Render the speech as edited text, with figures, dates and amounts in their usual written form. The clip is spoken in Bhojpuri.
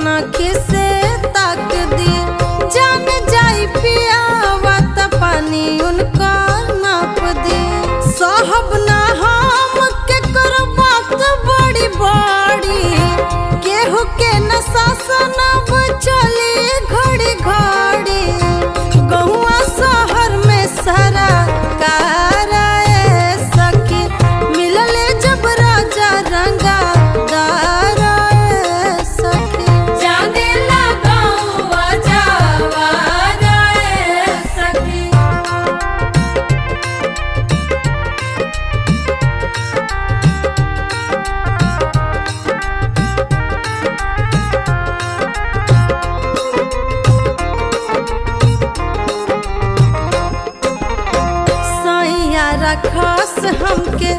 कनखी से ताक दी जान जाई पियावा त पानी उनका नाप दी साहब ना हम के कर बात बड़ी बड़ी केहू के न शासन अब चली घड़ी घड़ी गहुआ शहर में सारा सखी मिलले जब राजा रंगा सखी जाने लगावा जावा सखी। सैया रखस हमके